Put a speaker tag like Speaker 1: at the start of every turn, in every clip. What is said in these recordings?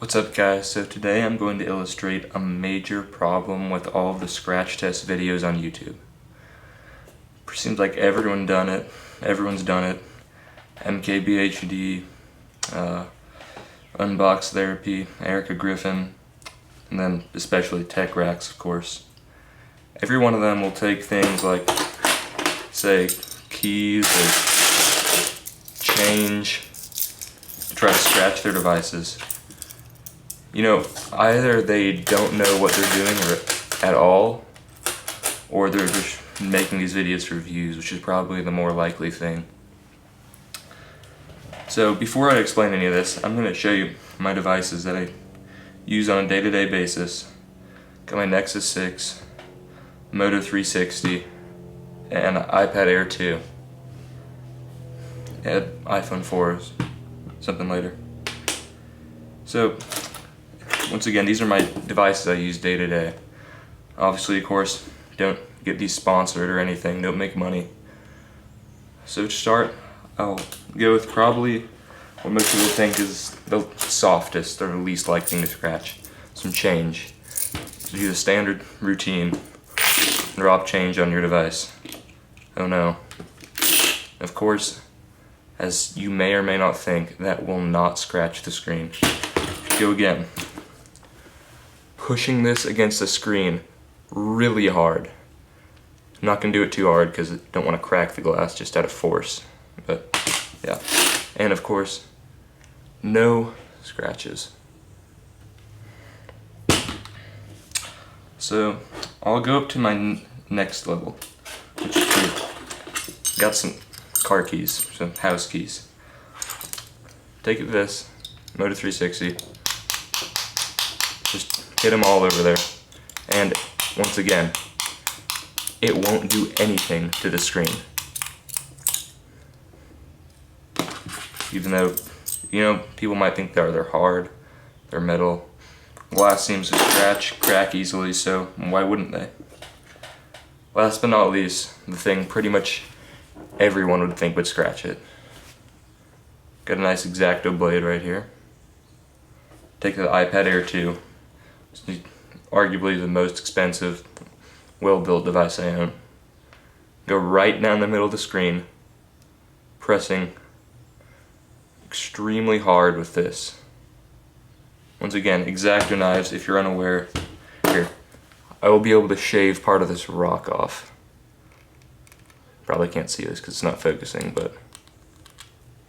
Speaker 1: What's up guys, so today I'm going to illustrate a major problem with all of the scratch test videos on YouTube. Seems like everyone's done it. MKBHD, Unbox Therapy, Erica Griffin, and then especially Tech Racks, of course. Every one of them will take things like, say, keys or change to try to scratch their devices. You know, either they don't know what they're doing at all, or they're just making these videos for views, which is probably the more likely thing. So before I explain any of this, I'm going to show you my devices that I use on a day-to-day basis. Got my Nexus 6, Moto 360, and iPad Air 2. And iPhone 4, something later. So once again, these are my devices I use day to day. Obviously, of course, don't get these sponsored or anything, don't make money. So to start, I'll go with probably what most people think is the softest or the least likely thing to scratch, some change. So do the standard routine, drop change on your device. Oh no. Of course, as you may or may not think, that will not scratch the screen. Go again. Pushing this against the screen really hard. I'm not going to do it too hard because I don't want to crack the glass just out of force. But yeah. And of course, no scratches. So I'll go up to my next level, which is here. Got some car keys, some house keys. Take it this, Moto 360. Just hit them all over there. And once again, it won't do anything to the screen. Even though, you know, people might think they're hard, they're metal. Glass seems to crack easily, so why wouldn't they? Last but not least, the thing pretty much everyone would think would scratch it. Got a nice X-Acto blade right here. Take the iPad Air 2. It's arguably the most expensive, well-built device I own. Go right down the middle of the screen, pressing extremely hard with this. Once again, X-Acto knives, if you're unaware, here, I will be able to shave part of this rock off. Probably can't see this because it's not focusing, but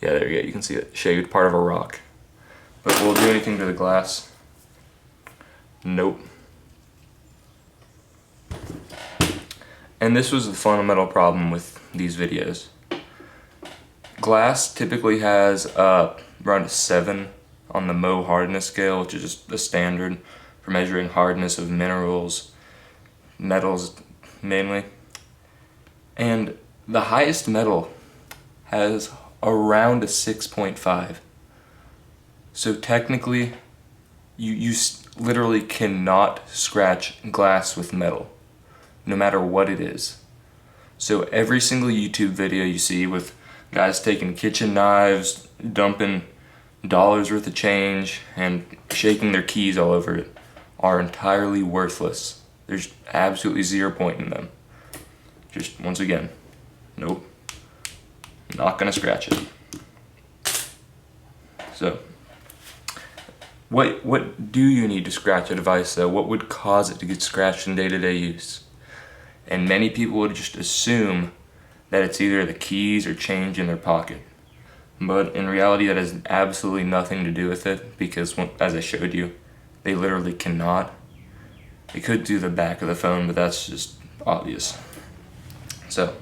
Speaker 1: yeah, there you go, you can see it, shaved part of a rock. But will it do anything to the glass? Nope. And this was the fundamental problem with these videos. Glass typically has around a 7 on the Moto hardness scale, which is just the standard for measuring hardness of minerals, metals mainly. And the highest metal has around a 6.5. So technically, you literally cannot scratch glass with metal, no matter what it is. So every single YouTube video you see with guys taking kitchen knives, dumping dollars worth of change, and shaking their keys all over it are entirely worthless. There's absolutely 0 point in them. Just once again, nope, not gonna scratch it. So what do you need to scratch a device though? What would cause it to get scratched in day-to-day use? And many people would just assume that it's either the keys or change in their pocket. But in reality, that has absolutely nothing to do with it, because as I showed you, they literally cannot. They could do the back of the phone, but that's just obvious. So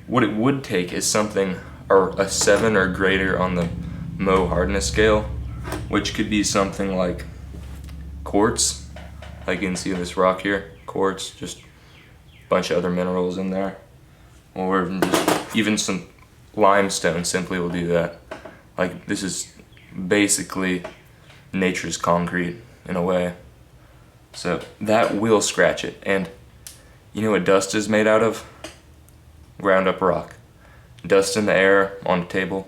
Speaker 1: what it would take is something, or a 7 or greater on the Moto hardness scale, which could be something like quartz, like you can see this rock here, quartz, just a bunch of other minerals in there, or just even some limestone simply will do that. Like, this is basically nature's concrete in a way. So that will scratch it. And you know what dust is made out of? Ground up rock. Dust in the air on a table,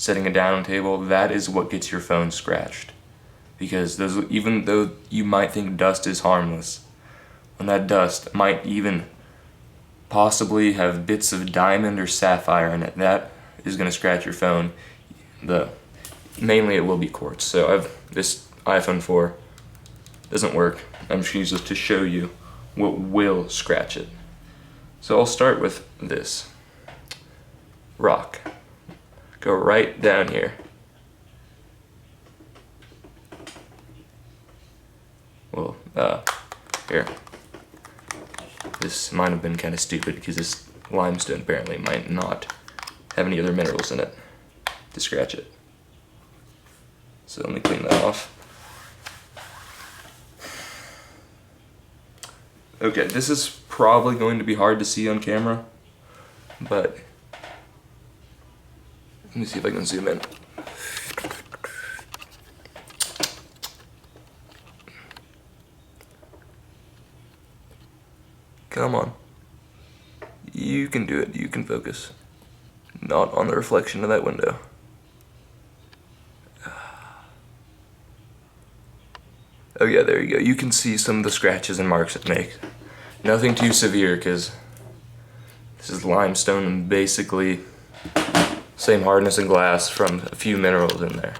Speaker 1: setting it down on a table, that is what gets your phone scratched. because those, even though you might think dust is harmless, when that dust might even possibly have bits of diamond or sapphire in it, that is going to scratch your phone. Mainly it will be quartz. So I've this iPhone 4 doesn't work. I'm just using this to show you what will scratch it. So I'll start with this rock. Go right down here. Well, here. This might have been kind of stupid because this limestone apparently might not have any other minerals in it to scratch it. So let me clean that off. Okay, this is probably going to be hard to see on camera, but let me see if I can zoom in. Come on. You can do it, you can focus. Not on the reflection of that window. Oh yeah, there you go. You can see some of the scratches and marks it makes. Nothing too severe because this is limestone and basically same hardness and glass from a few minerals in there.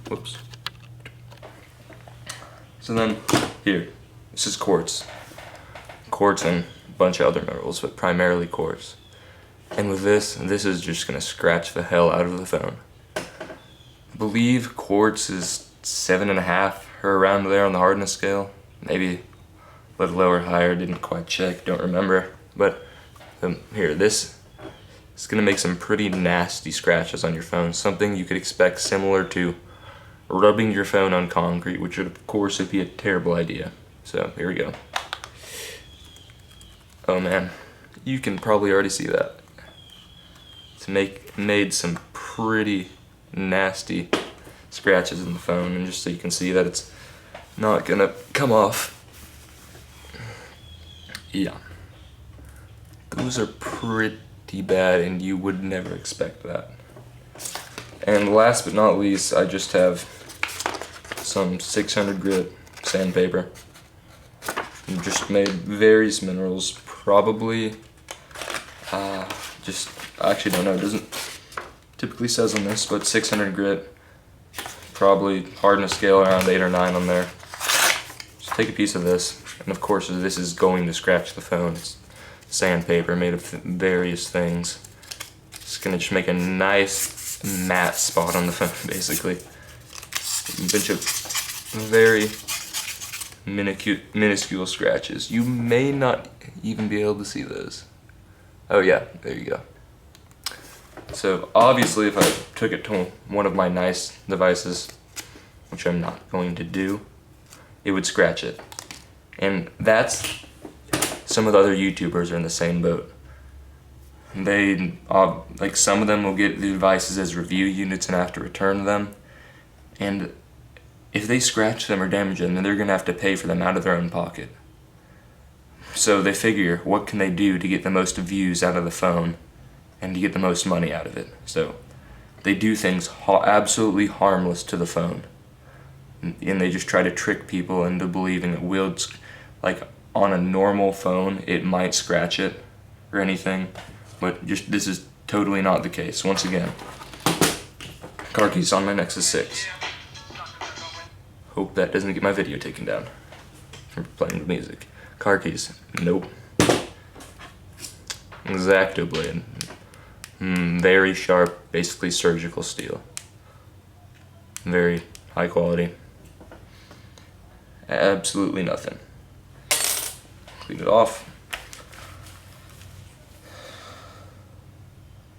Speaker 1: Whoops. So then here, this is quartz. Quartz and a bunch of other minerals, but primarily quartz. And with this is just gonna scratch the hell out of the phone. I believe quartz is 7.5 or around there on the hardness scale. Maybe a little lower, higher, didn't quite check, don't remember. But here, this is gonna make some pretty nasty scratches on your phone. Something you could expect similar to rubbing your phone on concrete, which would of course would be a terrible idea. So here we go. Oh man, you can probably already see that. It's made some pretty nasty scratches in the phone, and just so you can see that it's not gonna come off. Yeah, those are pretty bad, and you would never expect that. And last but not least, I just have some 600 grit sandpaper. And just made various minerals, probably, I actually don't know, it doesn't typically says on this, but 600 grit, probably hardness scale around 8 or 9 on there. Just take a piece of this, and of course this is going to scratch the phone. It's sandpaper made of various things. It's gonna just make a nice matte spot on the phone, basically. A bunch of very minuscule scratches. You may not even be able to see those. Oh yeah, there you go. So obviously if I took it to one of my nice devices, which I'm not going to do, it would scratch it. And that's, some of the other YouTubers are in the same boat. They, like some of them will get the devices as review units and have to return them. And if they scratch them or damage them, then they're gonna have to pay for them out of their own pocket. So they figure, what can they do to get the most views out of the phone and to get the most money out of it? So they do things absolutely harmless to the phone. And they just try to trick people into believing it will, like on a normal phone, it might scratch it or anything. But just this is totally not the case. Once again, car keys on my Nexus 6. Hope that doesn't get my video taken down from playing the music. Car keys, nope. X-Acto blade, very sharp, basically surgical steel. Very high quality. Absolutely nothing. Clean it off.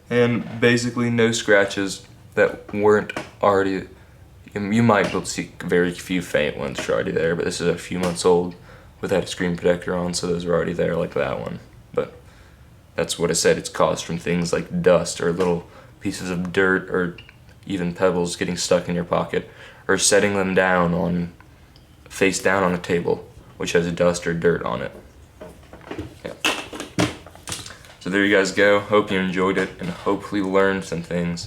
Speaker 1: And basically no scratches that weren't already. You might be able to see very few faint ones that are already there, but this is a few months old without a screen protector on, so those are already there, like that one. But that's what I said, it's caused from things like dust or little pieces of dirt or even pebbles getting stuck in your pocket, or setting them down face down on a table which has dust or dirt on it. Yeah. So there you guys go. Hope you enjoyed it and hopefully learned some things.